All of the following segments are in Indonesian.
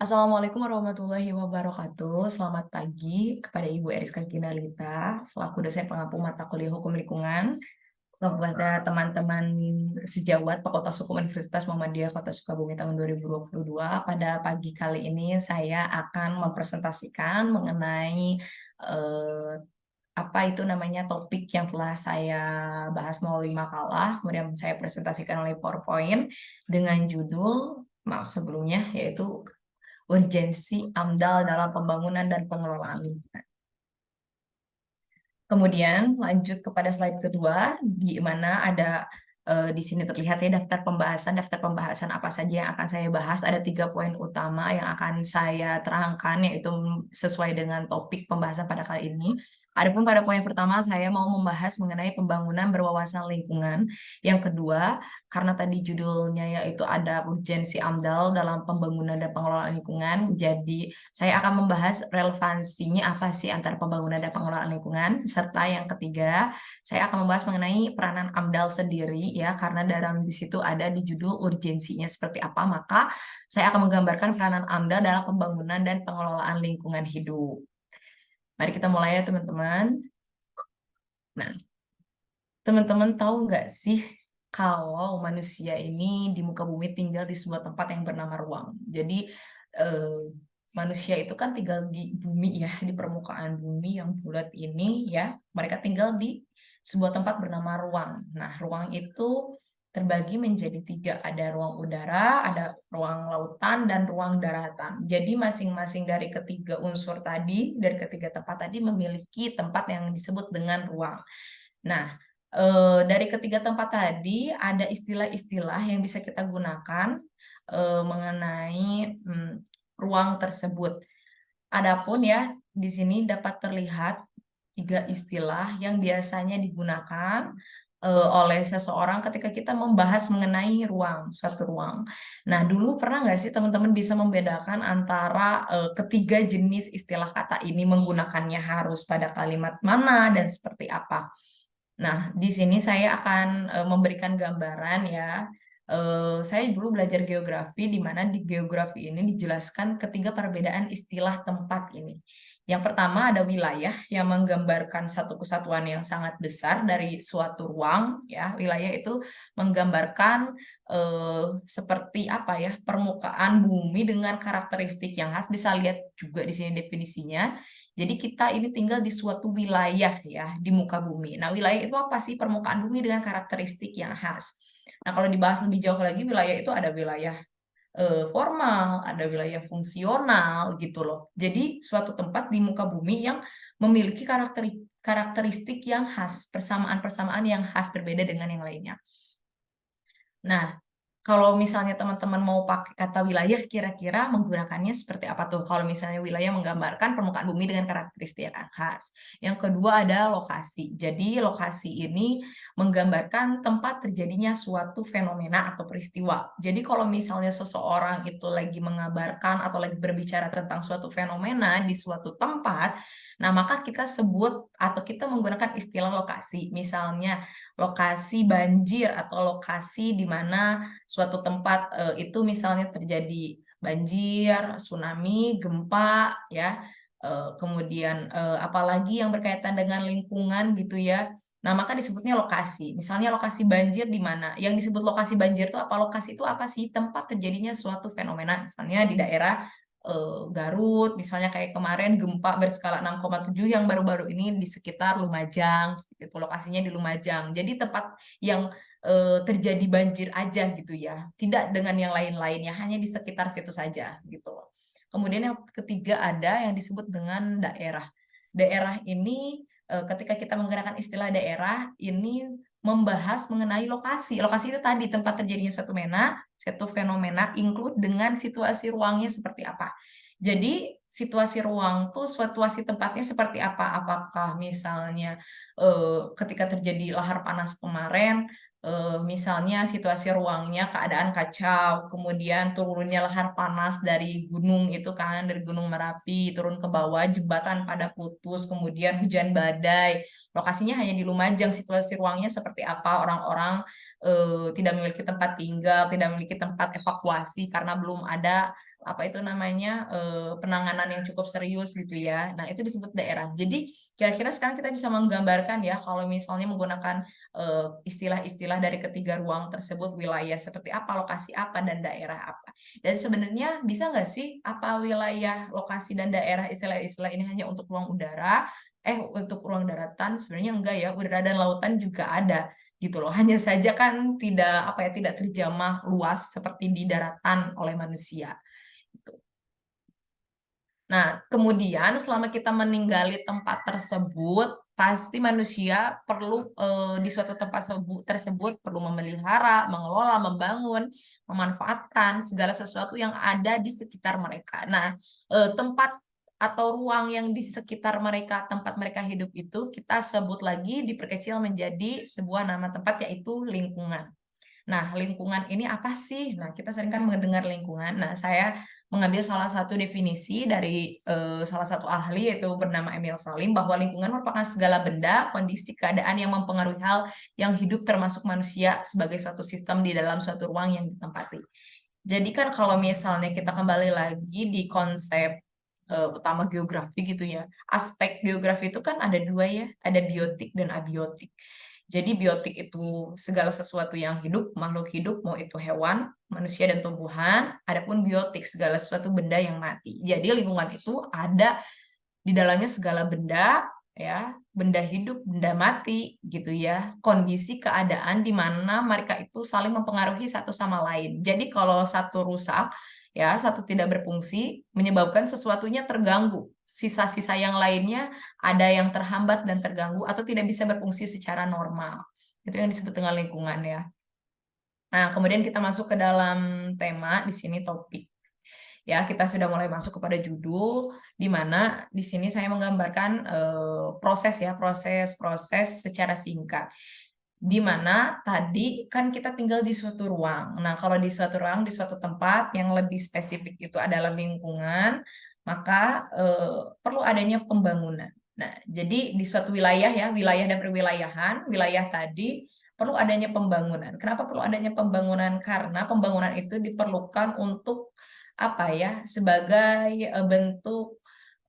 Assalamualaikum warahmatullahi wabarakatuh. Selamat pagi kepada Ibu Eriska Kinalita, selaku dosen pengampu mata kuliah Hukum Lingkungan, kepada teman-teman sejawat Fakultas Hukum Universitas Muhammadiyah Kota Sukabumi tahun 2022. Pada pagi kali ini saya akan mempresentasikan mengenai eh, apa itu namanya topik yang telah saya bahas melalui makalah, kemudian saya presentasikan oleh PowerPoint dengan judul, maaf sebelumnya, yaitu urgensi AMDAL dalam pembangunan dan pengelolaan lingkungan. Kemudian lanjut kepada slide kedua, di mana ada di sini terlihat ya daftar pembahasan apa saja yang akan saya bahas. Ada 3 poin utama yang akan saya terangkan, yaitu sesuai dengan topik pembahasan pada kali ini. Adapun pada poin pertama saya mau membahas mengenai pembangunan berwawasan lingkungan. Yang kedua, karena tadi judulnya yaitu ada urgensi AMDAL dalam pembangunan dan pengelolaan lingkungan, jadi saya akan membahas relevansinya apa sih antara pembangunan dan pengelolaan lingkungan, serta yang ketiga, saya akan membahas mengenai peranan AMDAL sendiri ya, karena dalam di situ ada di judul urgensinya seperti apa, maka saya akan menggambarkan peranan AMDAL dalam pembangunan dan pengelolaan lingkungan hidup. Mari kita mulai ya teman-teman. Nah, teman-teman tahu nggak sih kalau manusia ini di muka bumi tinggal di sebuah tempat yang bernama ruang. Jadi eh, manusia itu kan tinggal di bumi ya, di permukaan bumi yang bulat ini ya. Mereka tinggal di sebuah tempat bernama ruang. Nah, ruang itu terbagi menjadi 3. Ada ruang udara, ada ruang lautan, dan ruang daratan. Jadi masing-masing dari ketiga unsur tadi, dari ketiga tempat tadi memiliki tempat yang disebut dengan ruang. Nah, dari ketiga tempat tadi ada istilah-istilah yang bisa kita gunakan mengenai ruang tersebut. Adapun ya, di sini dapat terlihat 3 istilah yang biasanya digunakan oleh seseorang ketika kita membahas mengenai suatu ruang. Nah, dulu pernah nggak sih teman-teman bisa membedakan antara ketiga jenis istilah kata ini menggunakannya harus pada kalimat mana dan seperti apa? Nah, di sini saya akan memberikan gambaran ya. Saya dulu belajar geografi, di mana di geografi ini dijelaskan ketiga perbedaan istilah tempat ini. Yang pertama ada wilayah yang menggambarkan satu kesatuan yang sangat besar dari suatu ruang. Ya, wilayah itu menggambarkan seperti apa ya, permukaan bumi dengan karakteristik yang khas. Bisa lihat juga di sini definisinya. Jadi kita ini tinggal di suatu wilayah ya di muka bumi. Nah, wilayah itu apa sih? Permukaan bumi dengan karakteristik yang khas. Nah, kalau dibahas lebih jauh lagi, wilayah itu ada wilayah formal, ada wilayah fungsional gitu loh. Jadi suatu tempat di muka bumi yang memiliki karakteristik yang khas, persamaan-persamaan yang khas berbeda dengan yang lainnya. Nah, kalau misalnya teman-teman mau pakai kata wilayah, kira-kira menggunakannya seperti apa tuh? Kalau misalnya wilayah menggambarkan permukaan bumi dengan karakteristik yang khas. Yang kedua ada lokasi. Jadi lokasi ini menggambarkan tempat terjadinya suatu fenomena atau peristiwa. Jadi kalau misalnya seseorang itu lagi mengabarkan atau lagi berbicara tentang suatu fenomena di suatu tempat, nah maka kita sebut atau kita menggunakan istilah lokasi. Misalnya lokasi banjir atau lokasi di mana suatu tempat itu misalnya terjadi banjir, tsunami, gempa, ya, kemudian apalagi yang berkaitan dengan lingkungan gitu ya. Nah, maka disebutnya lokasi. Misalnya lokasi banjir di mana? Yang disebut lokasi banjir itu apa? Lokasi itu apa sih? Tempat terjadinya suatu fenomena. Misalnya di daerah Garut, misalnya kayak kemarin gempa berskala 6,7 yang baru-baru ini di sekitar Lumajang, itu lokasinya di Lumajang. Jadi tempat yang terjadi banjir aja gitu ya, tidak dengan yang lain-lainnya, hanya di sekitar situ saja gitu loh. Kemudian yang ketiga ada yang disebut dengan daerah. Daerah ini ketika kita menggunakan istilah daerah ini membahas mengenai lokasi. Lokasi itu tadi tempat terjadinya suatu fenomena include dengan situasi ruangnya seperti apa. Jadi situasi ruang tuh situasi tempatnya seperti apa? Apakah misalnya ketika terjadi lahar panas kemarin, misalnya situasi ruangnya keadaan kacau, kemudian turunnya lahar panas dari gunung itu kan, dari Gunung Merapi turun ke bawah, jembatan pada putus, kemudian hujan badai. Lokasinya hanya di Lumajang, situasi ruangnya seperti apa? Orang-orang tidak memiliki tempat tinggal, tidak memiliki tempat evakuasi karena belum ada apa itu namanya penanganan yang cukup serius gitu ya. Nah, itu disebut daerah. Jadi kira-kira sekarang kita bisa menggambarkan ya kalau misalnya menggunakan istilah-istilah dari ketiga ruang tersebut, wilayah seperti apa, lokasi apa, dan daerah apa. Dan sebenarnya bisa nggak sih apa wilayah, lokasi, dan daerah istilah-istilah ini hanya untuk ruang udara? Untuk ruang daratan sebenarnya enggak ya, udara dan lautan juga ada gitu loh. Hanya saja kan tidak apa ya, tidak terjamah luas seperti di daratan oleh manusia. Gitu. Nah, kemudian selama kita meninggali tempat tersebut, pasti manusia perlu di suatu tempat tersebut perlu memelihara, mengelola, membangun, memanfaatkan segala sesuatu yang ada di sekitar mereka. Nah, tempat atau ruang yang di sekitar mereka, tempat mereka hidup itu kita sebut lagi, diperkecil menjadi sebuah nama tempat, yaitu lingkungan. Nah, lingkungan ini apa sih? Nah, kita sering kan mendengar lingkungan. Nah, saya mengambil salah satu definisi dari salah satu ahli, yaitu bernama Emil Salim, bahwa lingkungan merupakan segala benda, kondisi, keadaan yang mempengaruhi hal yang hidup termasuk manusia sebagai suatu sistem di dalam suatu ruang yang ditempati. Jadi kan kalau misalnya kita kembali lagi di konsep utama geografi gitu ya, aspek geografi itu kan ada dua ya, ada biotik dan abiotik. Jadi biotik itu segala sesuatu yang hidup, makhluk hidup, mau itu hewan, manusia, dan tumbuhan. Adapun biotik segala sesuatu benda yang mati. Jadi lingkungan itu ada di dalamnya segala benda, ya, benda hidup, benda mati, gitu ya. Kondisi keadaan di mana mereka itu saling mempengaruhi satu sama lain. Jadi kalau satu rusak, ya, satu tidak berfungsi, menyebabkan sesuatunya terganggu. Sisa-sisa yang lainnya ada yang terhambat dan terganggu atau tidak bisa berfungsi secara normal. Itu yang disebut dengan lingkungan ya. Nah, kemudian kita masuk ke dalam tema di sini, topik. Ya, kita sudah mulai masuk kepada judul, di mana di sini saya menggambarkan proses ya, proses secara singkat. Di mana tadi kan kita tinggal di suatu ruang. Nah, kalau di suatu ruang, di suatu tempat yang lebih spesifik itu adalah lingkungan, maka perlu adanya pembangunan. Nah, jadi di suatu wilayah ya, wilayah dan perwilayahan, wilayah tadi perlu adanya pembangunan. Kenapa perlu adanya pembangunan? Karena pembangunan itu diperlukan untuk apa ya, sebagai bentuk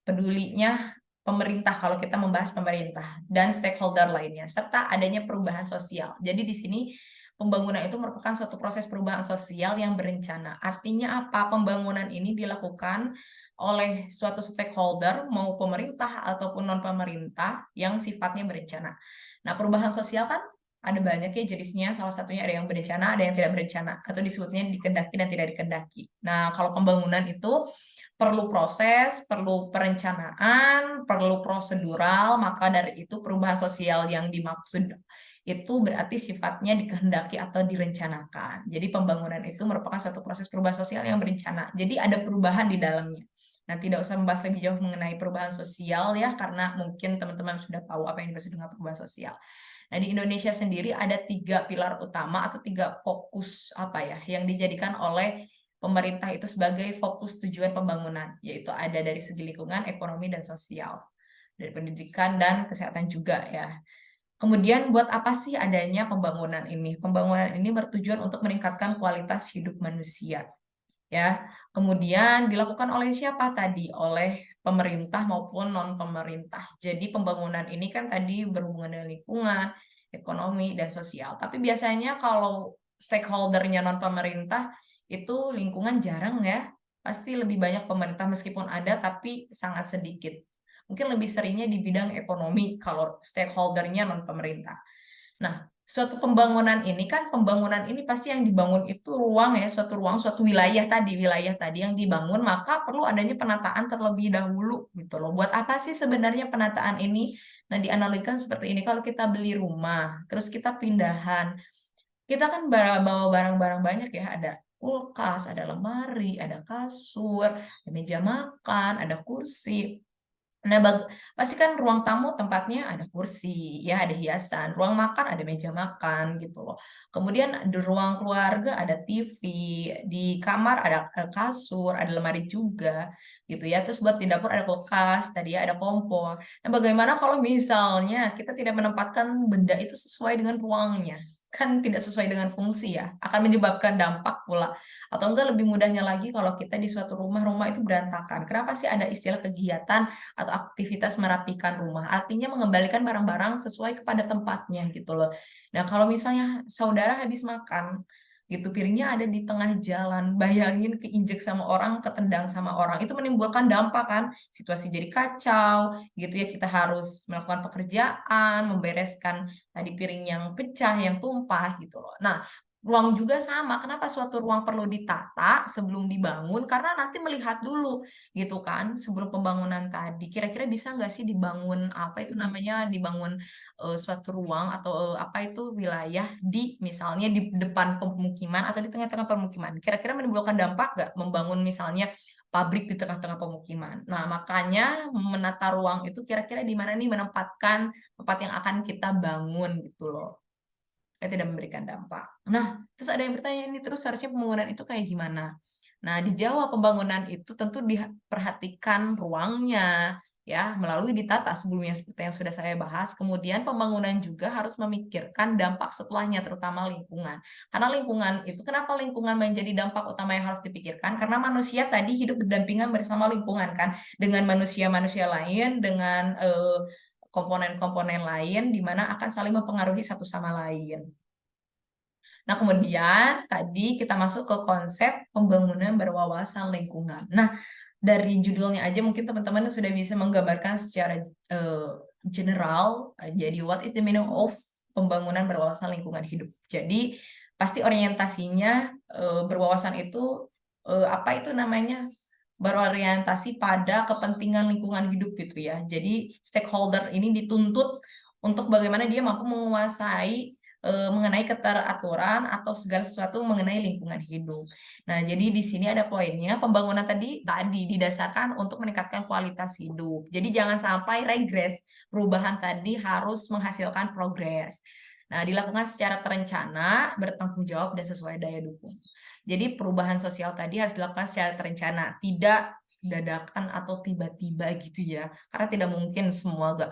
pedulinya pemerintah kalau kita membahas pemerintah dan stakeholder lainnya, serta adanya perubahan sosial. Jadi di sini pembangunan itu merupakan suatu proses perubahan sosial yang berencana. Artinya apa? Pembangunan ini dilakukan oleh suatu stakeholder, mau pemerintah ataupun non-pemerintah, yang sifatnya berencana. Nah, perubahan sosial kan ada banyak ya jenisnya, salah satunya ada yang berencana, ada yang tidak berencana, atau disebutnya dikendaki dan tidak dikendaki. Nah, kalau pembangunan itu perlu proses, perlu perencanaan, perlu prosedural, maka dari itu perubahan sosial yang dimaksud itu berarti sifatnya dikehendaki atau direncanakan. Jadi pembangunan itu merupakan suatu proses perubahan sosial yang berencana. Jadi ada perubahan di dalamnya. Nah, tidak usah membahas lebih jauh mengenai perubahan sosial ya, karena mungkin teman-teman sudah tahu apa yang dimaksud dengan perubahan sosial. Nah, di Indonesia sendiri ada 3 pilar utama atau 3 fokus apa ya yang dijadikan oleh pemerintah itu sebagai fokus tujuan pembangunan, yaitu ada dari segi lingkungan, ekonomi, dan sosial, dari pendidikan dan kesehatan juga ya. Kemudian buat apa sih adanya pembangunan ini? Pembangunan ini bertujuan untuk meningkatkan kualitas hidup manusia. Ya, kemudian dilakukan oleh siapa tadi? Oleh pemerintah maupun non-pemerintah. Jadi pembangunan ini kan tadi berhubungan dengan lingkungan, ekonomi, dan sosial. Tapi biasanya kalau stakeholdernya non-pemerintah itu lingkungan jarang ya. Pasti lebih banyak pemerintah meskipun ada tapi sangat sedikit. Mungkin lebih seringnya di bidang ekonomi kalau stakeholdernya non-pemerintah. Nah, suatu pembangunan ini kan, pembangunan ini pasti yang dibangun itu ruang ya, suatu ruang, suatu wilayah tadi yang dibangun, maka perlu adanya penataan terlebih dahulu gitu loh. Buat apa sih sebenarnya penataan ini? Nah, dianalogikan seperti ini, kalau kita beli rumah, terus kita pindahan, kita kan bawa barang-barang banyak ya, ada kulkas, ada lemari, ada kasur, ada meja makan, ada kursi. Nah, pasti kan ruang tamu tempatnya ada kursi, ya, ada hiasan. Ruang makan ada meja makan gitu loh. Kemudian di ruang keluarga ada TV, di kamar ada kasur, ada lemari juga gitu ya. Terus buat di dapur ada kulkas, tadi ya ada kompor. Nah, bagaimana kalau misalnya kita tidak menempatkan benda itu sesuai dengan ruangnya? kan tidak sesuai dengan fungsi ya, akan menyebabkan dampak pula. Atau enggak lebih mudahnya lagi kalau kita di suatu rumah itu berantakan. Kenapa sih ada istilah kegiatan atau aktivitas merapikan rumah? Artinya mengembalikan barang-barang sesuai kepada tempatnya gitu loh. Nah, kalau misalnya saudara habis makan, gitu piringnya ada di tengah jalan, bayangin keinjek sama orang, ketendang sama orang, itu menimbulkan dampak kan, situasi jadi kacau gitu ya, kita harus melakukan pekerjaan, membereskan tadi piring yang pecah, yang tumpah gitu loh. Nah, ruang juga sama. Kenapa suatu ruang perlu ditata sebelum dibangun? Karena nanti melihat dulu gitu kan, sebelum pembangunan tadi. Kira-kira bisa nggak sih dibangun apa itu namanya, dibangun suatu ruang atau apa itu wilayah di misalnya di depan pemukiman atau di tengah-tengah pemukiman. Kira-kira menimbulkan dampak nggak membangun misalnya pabrik di tengah-tengah pemukiman. Nah, makanya menata ruang itu kira-kira di mana nih menempatkan tempat yang akan kita bangun gitu loh. Tidak memberikan dampak. Nah, terus ada yang bertanya ini terus harusnya pembangunan itu kayak gimana? Nah, di Jawa pembangunan itu tentu diperhatikan ruangnya ya melalui ditata sebelumnya seperti yang sudah saya bahas. Kemudian pembangunan juga harus memikirkan dampak setelahnya terutama lingkungan. Karena lingkungan itu kenapa lingkungan menjadi dampak utama yang harus dipikirkan? Karena manusia tadi hidup berdampingan bersama lingkungan kan dengan manusia-manusia lain dengan komponen-komponen lain di mana akan saling mempengaruhi satu sama lain. Nah, kemudian tadi kita masuk ke konsep pembangunan berwawasan lingkungan. Nah, dari judulnya aja mungkin teman-teman sudah bisa menggambarkan secara general. Jadi, what is the meaning of pembangunan berwawasan lingkungan hidup? Jadi, pasti orientasinya berwawasan itu apa itu namanya? Berorientasi pada kepentingan lingkungan hidup gitu ya. Jadi, stakeholder ini dituntut untuk bagaimana dia mampu menguasai mengenai keteraturan atau segala sesuatu mengenai lingkungan hidup. Nah, jadi di sini ada poinnya, pembangunan tadi didasarkan untuk meningkatkan kualitas hidup. Jadi jangan sampai regres, perubahan tadi harus menghasilkan progres. Nah, dilakukan secara terencana, bertanggung jawab, dan sesuai daya dukung. Jadi perubahan sosial tadi harus dilakukan secara terencana, tidak dadakan atau tiba-tiba gitu ya. Karena tidak mungkin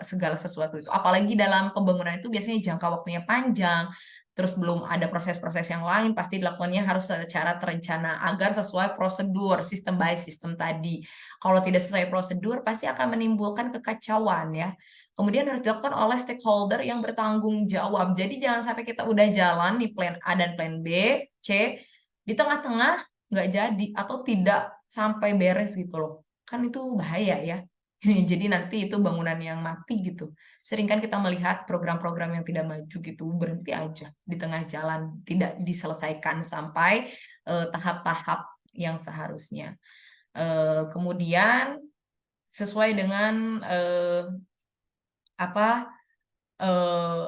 segala sesuatu itu. Apalagi dalam pembangunan itu biasanya jangka waktunya panjang, terus belum ada proses-proses yang lain, pasti dilakukannya harus secara terencana agar sesuai prosedur, sistem by sistem tadi. Kalau tidak sesuai prosedur, pasti akan menimbulkan kekacauan ya. Kemudian harus dilakukan oleh stakeholder yang bertanggung jawab. Jadi jangan sampai kita udah jalan nih plan A dan plan B, C, di tengah-tengah nggak jadi atau tidak sampai beres gitu loh, kan itu bahaya ya. Jadi nanti itu bangunan yang mati gitu. Sering kan kita melihat program-program yang tidak maju gitu berhenti aja di tengah jalan, tidak diselesaikan sampai tahap-tahap yang seharusnya. Kemudian sesuai dengan apa eh,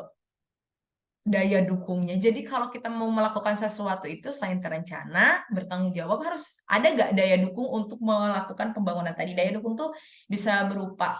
daya dukungnya. Jadi kalau kita mau melakukan sesuatu itu selain terencana, bertanggung jawab harus ada nggak daya dukung untuk melakukan pembangunan tadi. Daya dukung tuh bisa berupa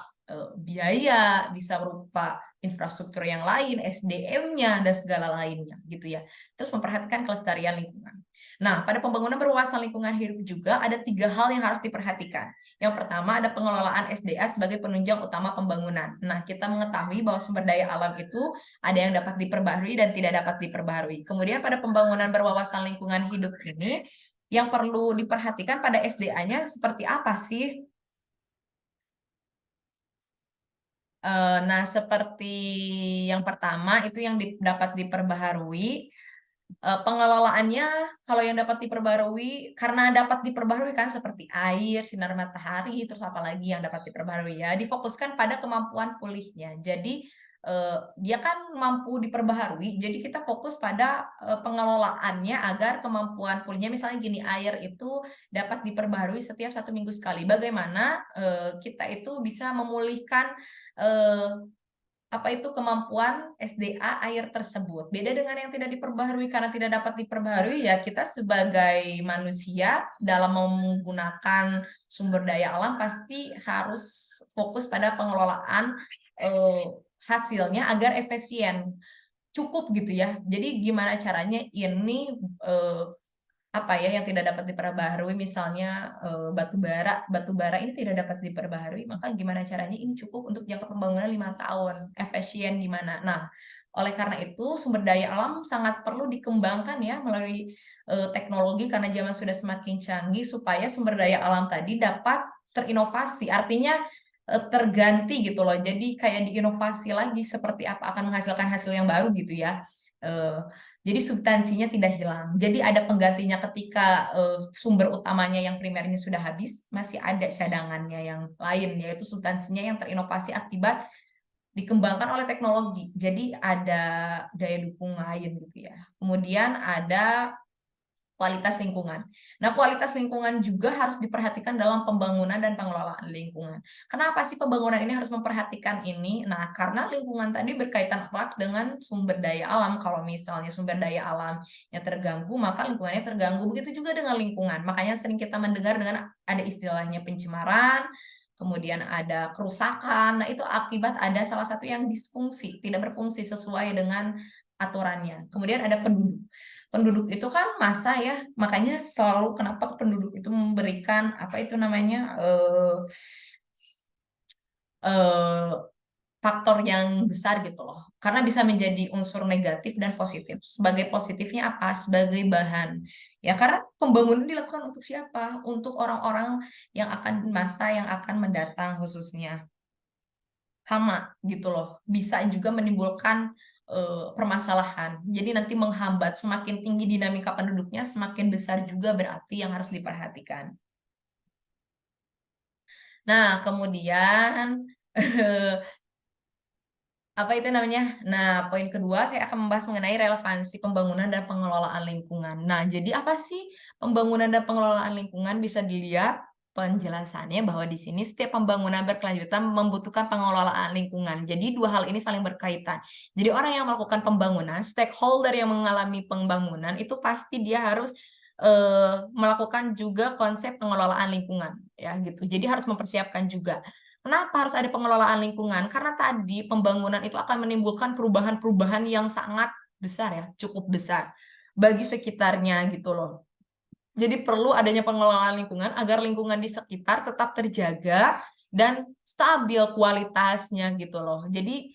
biaya, bisa berupa infrastruktur yang lain, SDM-nya dan segala lainnya gitu ya. Terus memperhatikan kelestarian lingkungan. Nah, pada pembangunan berwawasan lingkungan hidup juga ada 3 hal yang harus diperhatikan. Yang pertama ada pengelolaan SDA sebagai penunjang utama pembangunan. Nah, kita mengetahui bahwa sumber daya alam itu ada yang dapat diperbaharui dan tidak dapat diperbaharui. Kemudian pada pembangunan berwawasan lingkungan hidup ini, yang perlu diperhatikan pada SDA-nya seperti apa sih? Nah, seperti yang pertama itu yang dapat diperbaharui. Pengelolaannya kalau yang dapat diperbarui karena dapat diperbarui kan seperti air, sinar matahari, terus apalagi yang dapat diperbarui ya difokuskan pada kemampuan pulihnya. Jadi dia kan mampu diperbaharui, jadi kita fokus pada pengelolaannya agar kemampuan pulihnya misalnya gini air itu dapat diperbaharui setiap 1 minggu sekali. Bagaimana kita itu bisa memulihkan eh, apa itu kemampuan SDA air tersebut. Beda dengan yang tidak diperbaharui karena tidak dapat diperbaharui ya kita sebagai manusia dalam menggunakan sumber daya alam pasti harus fokus pada pengelolaan hasilnya agar efisien cukup gitu ya. Jadi gimana caranya ini eh, apa ya yang tidak dapat diperbaharui misalnya batu bara ini tidak dapat diperbaharui maka gimana caranya ini cukup untuk jangka pembangunan 5 tahun efisien gimana nah Oleh karena itu, sumber daya alam sangat perlu dikembangkan ya melalui teknologi karena zaman sudah semakin canggih supaya sumber daya alam tadi dapat terinovasi. Artinya terganti gitu loh. Jadi kayak diinovasi lagi seperti apa akan menghasilkan hasil yang baru gitu ya. Eh, jadi substansinya tidak hilang. Jadi ada penggantinya ketika sumber utamanya yang primernya sudah habis, masih ada cadangannya yang lain yaitu substansinya yang terinovasi akibat dikembangkan oleh teknologi. Jadi ada daya dukung lain gitu ya. Kemudian ada kualitas lingkungan. Nah, kualitas lingkungan juga harus diperhatikan dalam pembangunan dan pengelolaan lingkungan. Kenapa sih pembangunan ini harus memperhatikan ini? Nah, karena lingkungan tadi berkaitan erat dengan sumber daya alam. Kalau misalnya sumber daya alamnya terganggu, maka lingkungannya terganggu. Begitu juga dengan lingkungan. Makanya sering kita mendengar dengan ada istilahnya pencemaran, kemudian ada kerusakan. Nah, itu akibat ada salah satu yang disfungsi, tidak berfungsi sesuai dengan aturannya. Kemudian ada penduduk. Penduduk itu kan massa ya, makanya selalu kenapa penduduk itu memberikan apa itu namanya eh, faktor yang besar gitu loh, karena bisa menjadi unsur negatif dan positif. Sebagai positifnya apa? Sebagai bahan ya, karena pembangunan dilakukan untuk siapa? Untuk orang-orang yang akan masa yang akan mendatang khususnya. Sama gitu loh, bisa juga menimbulkan permasalahan. Jadi nanti menghambat, semakin tinggi dinamika penduduknya, semakin besar juga berarti yang harus diperhatikan. Nah, kemudian apa itu namanya? Nah, poin kedua saya akan membahas mengenai relevansi pembangunan dan pengelolaan lingkungan. Nah, jadi apa sih pembangunan dan pengelolaan lingkungan? Bisa dilihat penjelasannya bahwa di sini setiap pembangunan berkelanjutan membutuhkan pengelolaan lingkungan. Jadi dua hal ini saling berkaitan. Jadi orang yang melakukan pembangunan, stakeholder yang mengalami pembangunan itu pasti dia harus melakukan juga konsep pengelolaan lingkungan ya gitu. Jadi harus mempersiapkan juga. Kenapa harus ada pengelolaan lingkungan? Karena tadi pembangunan itu akan menimbulkan perubahan-perubahan yang sangat besar ya, cukup besar bagi sekitarnya gitu loh. Jadi perlu adanya pengelolaan lingkungan agar lingkungan di sekitar tetap terjaga dan stabil kualitasnya gitu loh. Jadi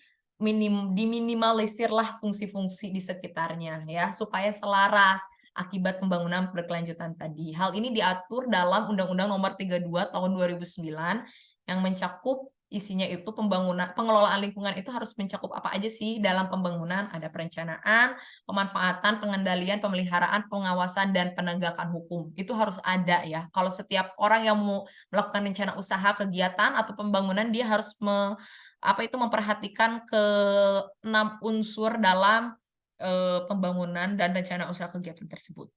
diminimalisirlah fungsi-fungsi di sekitarnya ya supaya selaras akibat pembangunan berkelanjutan tadi. Hal ini diatur dalam Undang-Undang Nomor 32 Tahun 2009 yang mencakup isinya itu pembangunan pengelolaan lingkungan itu harus mencakup apa aja sih dalam pembangunan? Ada perencanaan, pemanfaatan, pengendalian, pemeliharaan, pengawasan, dan penegakan hukum. Itu harus ada ya. Kalau setiap orang yang mau melakukan rencana usaha, kegiatan, atau pembangunan, dia harus memperhatikan ke 6 unsur dalam pembangunan dan rencana usaha kegiatan tersebut.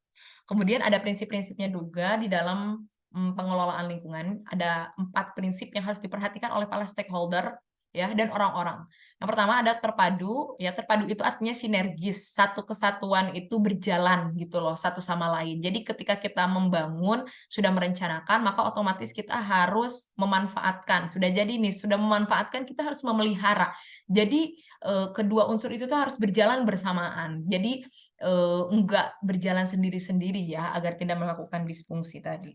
Kemudian ada prinsip-prinsipnya juga di dalam pengelolaan lingkungan. Ada 4 prinsip yang harus diperhatikan oleh para stakeholder ya dan orang-orang. Yang pertama ada terpadu, ya terpadu itu artinya sinergis, satu kesatuan itu berjalan gitu loh satu sama lain. Jadi ketika kita membangun, sudah merencanakan, maka otomatis kita harus memanfaatkan. Sudah jadi nih, sudah memanfaatkan, kita harus memelihara. Jadi kedua unsur itu tuh harus berjalan bersamaan. Jadi enggak berjalan sendiri-sendiri ya agar tidak melakukan disfungsi tadi.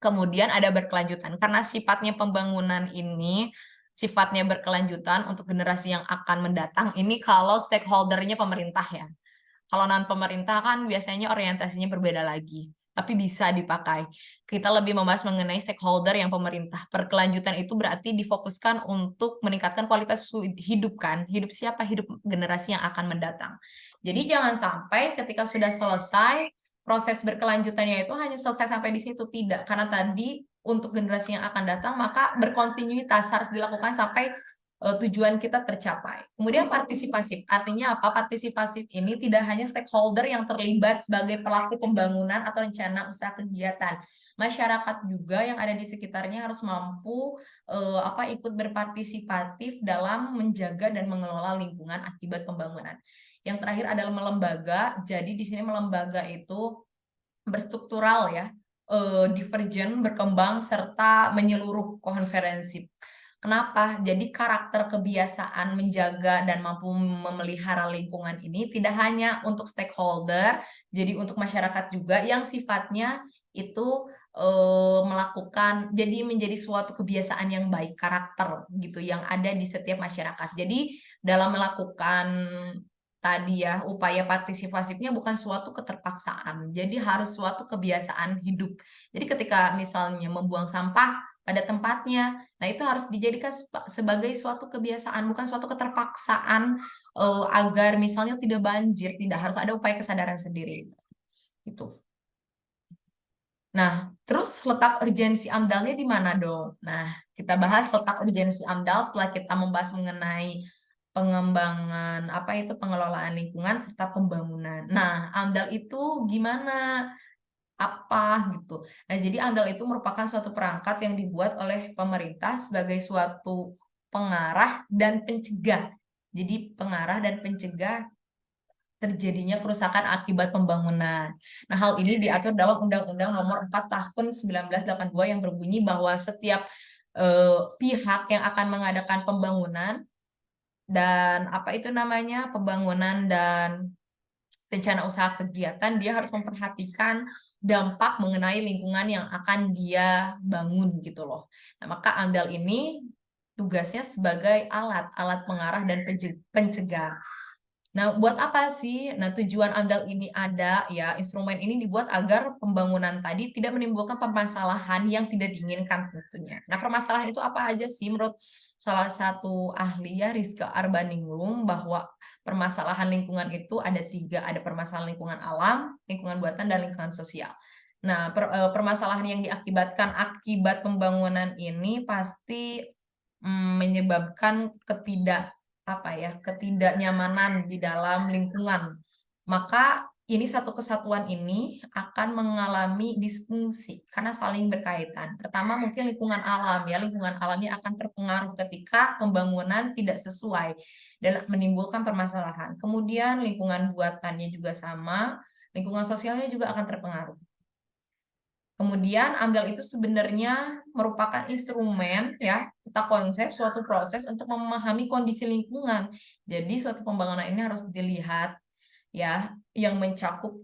Kemudian ada berkelanjutan karena sifatnya pembangunan ini sifatnya berkelanjutan untuk generasi yang akan mendatang. Ini kalau stakeholdernya pemerintah ya. Kalau non pemerintah kan biasanya orientasinya berbeda lagi, tapi bisa dipakai. Kita lebih membahas mengenai stakeholder yang pemerintah. Berkelanjutan itu berarti difokuskan untuk meningkatkan kualitas hidup kan? Hidup siapa? Hidup generasi yang akan mendatang. Jadi jangan sampai ketika sudah selesai proses berkelanjutannya itu hanya selesai sampai di situ, tidak. Karena tadi untuk generasi yang akan datang maka berkontinuitas harus dilakukan sampai tujuan kita tercapai. Kemudian partisipasif, artinya apa? Partisipasif ini tidak hanya stakeholder yang terlibat sebagai pelaku pembangunan atau rencana usaha kegiatan. Masyarakat juga yang ada di sekitarnya harus mampu ikut berpartisipatif dalam menjaga dan mengelola lingkungan akibat pembangunan. Yang terakhir adalah melembaga. Jadi di sini melembaga itu berstruktural ya, divergen, berkembang serta menyeluruh konferensi. Kenapa? Jadi karakter kebiasaan menjaga dan mampu memelihara lingkungan ini tidak hanya untuk stakeholder, jadi untuk masyarakat juga yang sifatnya itu melakukan, jadi menjadi suatu kebiasaan yang baik, karakter gitu yang ada di setiap masyarakat. Jadi dalam melakukan tadi ya upaya partisipasinya bukan suatu keterpaksaan, jadi harus suatu kebiasaan hidup. Jadi ketika misalnya membuang sampah pada tempatnya, nah itu harus dijadikan sebagai suatu kebiasaan, bukan suatu keterpaksaan agar misalnya tidak banjir, tidak harus ada upaya kesadaran sendiri. Itu. Nah, terus letak urgensi AMDAL-nya di mana dong? Nah, kita bahas letak urgensi AMDAL setelah kita membahas mengenai pengembangan apa itu pengelolaan lingkungan serta pembangunan. Nah, AMDAL itu gimana? Apa gitu. Nah, jadi AMDAL itu merupakan suatu perangkat yang dibuat oleh pemerintah sebagai suatu pengarah dan pencegah. Jadi pengarah dan pencegah terjadinya kerusakan akibat pembangunan. Nah, hal ini diatur dalam Undang-Undang Nomor 4 Tahun 1982 yang berbunyi bahwa setiap pihak yang akan mengadakan pembangunan dan apa itu namanya pembangunan dan rencana usaha kegiatan, dia harus memperhatikan dampak mengenai lingkungan yang akan dia bangun gitu loh. Nah, maka AMDAL ini tugasnya sebagai alat pengarah dan pencegah. Nah, buat apa sih? Nah, tujuan AMDAL ini ada ya, instrumen ini dibuat agar pembangunan tadi tidak menimbulkan permasalahan yang tidak diinginkan tentunya. Nah, permasalahan itu apa aja sih menurut salah satu ahli ya, Rizka Arbaningrum, bahwa permasalahan lingkungan itu ada tiga, ada permasalahan lingkungan alam, lingkungan buatan, dan lingkungan sosial. Nah, permasalahan yang diakibatkan akibat pembangunan ini pasti menyebabkan ketidaknyamanan di dalam lingkungan. Maka ini satu kesatuan ini akan mengalami disfungsi karena saling berkaitan. Pertama mungkin lingkungan alam ya, lingkungan alamnya akan terpengaruh ketika pembangunan tidak sesuai dan menimbulkan permasalahan. Kemudian lingkungan buatannya juga sama, lingkungan sosialnya juga akan terpengaruh. Kemudian AMDAL itu sebenarnya merupakan instrumen ya, kita konsep suatu proses untuk memahami kondisi lingkungan. Jadi suatu pembangunan ini harus dilihat ya, yang mencakup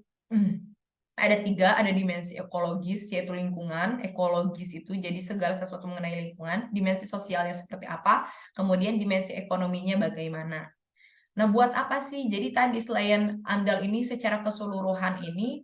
ada tiga, ada dimensi ekologis yaitu lingkungan, ekologis itu jadi segala sesuatu mengenai lingkungan, dimensi sosialnya seperti apa, kemudian dimensi ekonominya bagaimana. Nah, buat apa sih? Jadi tadi selain AMDAL ini secara keseluruhan ini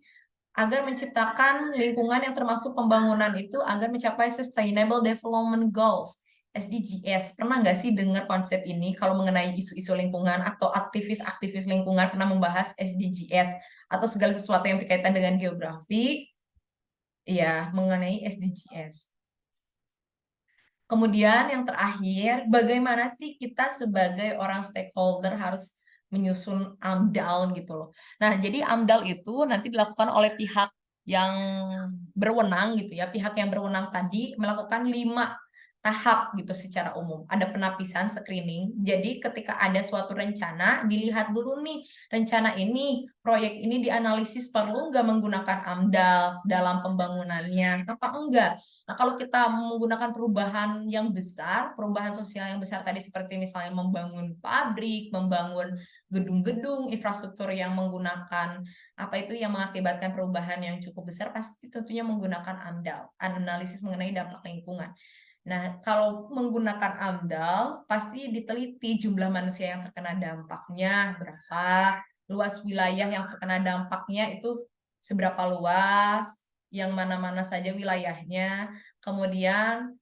agar menciptakan lingkungan yang termasuk pembangunan itu agar mencapai Sustainable Development Goals, SDGs. Pernah nggak sih dengar konsep ini kalau mengenai isu-isu lingkungan atau aktivis-aktivis lingkungan pernah membahas SDGs atau segala sesuatu yang berkaitan dengan geografi, ya mengenai SDGs. Kemudian yang terakhir, bagaimana sih kita sebagai orang stakeholder harus menyusun AMDAL gitu loh. Nah, jadi AMDAL itu nanti dilakukan oleh pihak yang berwenang gitu ya. Pihak yang berwenang tadi melakukan 5 tahap gitu secara umum. Ada penapisan screening. Jadi ketika ada suatu rencana, dilihat dulu nih rencana ini, proyek ini dianalisis perlu nggak menggunakan AMDAL dalam pembangunannya, apa enggak. Nah, kalau kita menggunakan perubahan yang besar, perubahan sosial yang besar tadi seperti misalnya membangun pabrik, membangun gedung-gedung, infrastruktur yang menggunakan apa itu yang mengakibatkan perubahan yang cukup besar, pasti tentunya menggunakan AMDAL, analisis mengenai dampak lingkungan. Nah, kalau menggunakan AMDAL, pasti diteliti jumlah manusia yang terkena dampaknya berapa, luas wilayah yang terkena dampaknya itu seberapa luas, yang mana-mana saja wilayahnya, kemudian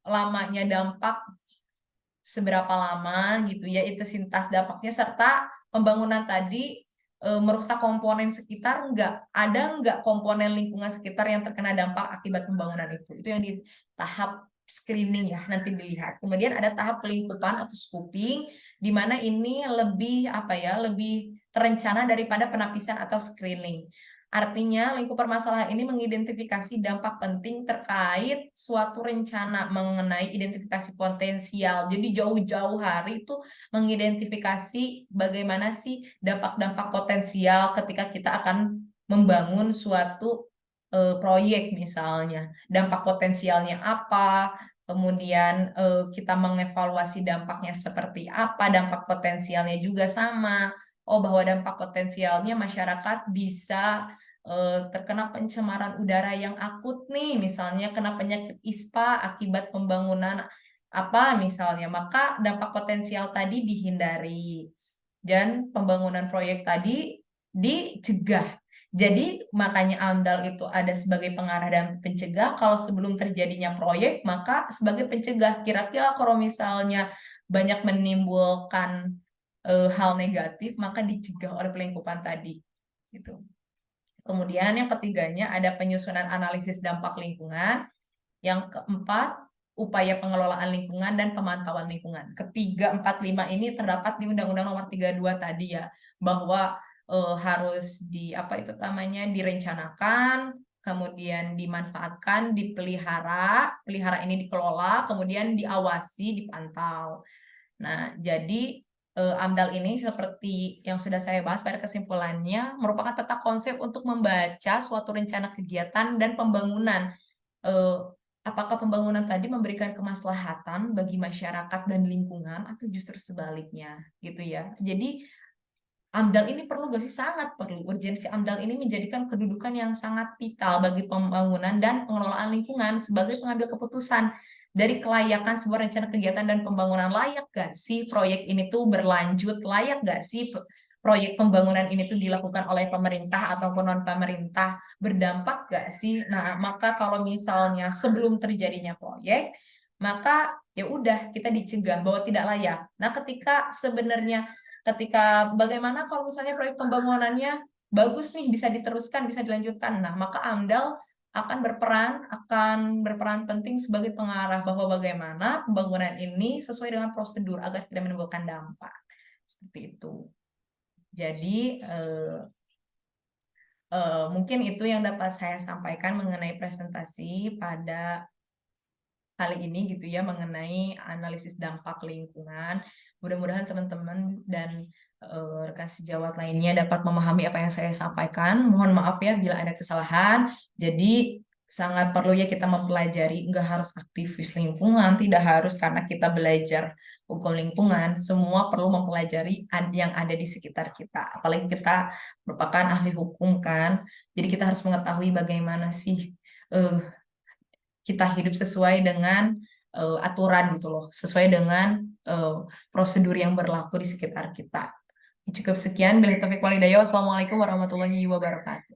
lamanya dampak seberapa lama gitu ya, intensitas dampaknya, serta pembangunan tadi merusak komponen sekitar, nggak komponen lingkungan sekitar yang terkena dampak akibat pembangunan itu yang di tahap screening ya, nanti dilihat. Kemudian ada tahap pelingkupan atau scoping, di mana ini lebih lebih terencana daripada penapisan atau screening. Artinya, lingkup permasalahan ini mengidentifikasi dampak penting terkait suatu rencana mengenai identifikasi potensial. Jadi jauh-jauh hari itu mengidentifikasi bagaimana sih dampak-dampak potensial ketika kita akan membangun suatu proyek misalnya. Dampak potensialnya apa, kemudian kita mengevaluasi dampaknya seperti apa, dampak potensialnya juga sama. Oh, bahwa dampak potensialnya masyarakat bisa terkena pencemaran udara yang akut nih, misalnya kena penyakit ISPA akibat pembangunan apa misalnya, maka dampak potensial tadi dihindari dan pembangunan proyek tadi dicegah. Jadi makanya AMDAL itu ada sebagai pengarah dan pencegah. Kalau sebelum terjadinya proyek, maka sebagai pencegah. Kira-kira kalau misalnya banyak menimbulkan hal negatif, maka dicegah oleh pelingkupan tadi. Gitu. Kemudian yang ketiganya ada penyusunan analisis dampak lingkungan. Yang keempat, upaya pengelolaan lingkungan dan pemantauan lingkungan. Ketiga, empat, lima ini terdapat di Undang-Undang Nomor 32 tadi ya, bahwa harus di apa itu namanya direncanakan, kemudian dimanfaatkan, pelihara ini dikelola, kemudian diawasi, dipantau. Nah, jadi AMDAL ini seperti yang sudah saya bahas pada kesimpulannya merupakan peta konsep untuk membaca suatu rencana kegiatan dan pembangunan. Eh, apakah pembangunan tadi memberikan kemaslahatan bagi masyarakat dan lingkungan atau justru sebaliknya, gitu ya. Jadi AMDAL ini perlu gak sih? Sangat perlu. Urgensi AMDAL ini menjadikan kedudukan yang sangat vital bagi pembangunan dan pengelolaan lingkungan sebagai pengambil keputusan dari kelayakan sebuah rencana kegiatan dan pembangunan. Layak gak sih proyek ini tuh berlanjut? Layak gak sih proyek pembangunan ini tuh dilakukan oleh pemerintah ataupun non pemerintah? Berdampak gak sih? Nah, maka kalau misalnya sebelum terjadinya proyek, maka ya udah kita dicegah bahwa tidak layak. Nah, ketika bagaimana kalau misalnya proyek pembangunannya bagus nih, bisa diteruskan, bisa dilanjutkan. Nah, maka AMDAL akan berperan penting sebagai pengarah bahwa bagaimana pembangunan ini sesuai dengan prosedur agar tidak menimbulkan dampak. Seperti itu. Jadi mungkin itu yang dapat saya sampaikan mengenai presentasi pada kali ini gitu ya, mengenai analisis dampak lingkungan. Mudah-mudahan teman-teman dan rekan sejawat lainnya dapat memahami apa yang saya sampaikan. Mohon maaf ya bila ada kesalahan. Jadi sangat perlu ya kita mempelajari, nggak harus aktivis lingkungan, tidak harus karena kita belajar hukum lingkungan. Semua perlu mempelajari yang ada di sekitar kita. Apalagi kita merupakan ahli hukum kan. Jadi kita harus mengetahui bagaimana sih eh, kita hidup sesuai dengan aturan gitu loh, sesuai dengan prosedur yang berlaku di sekitar kita. Cukup sekian, bila taufiq walhidayah. Wassalamualaikum warahmatullahi wabarakatuh.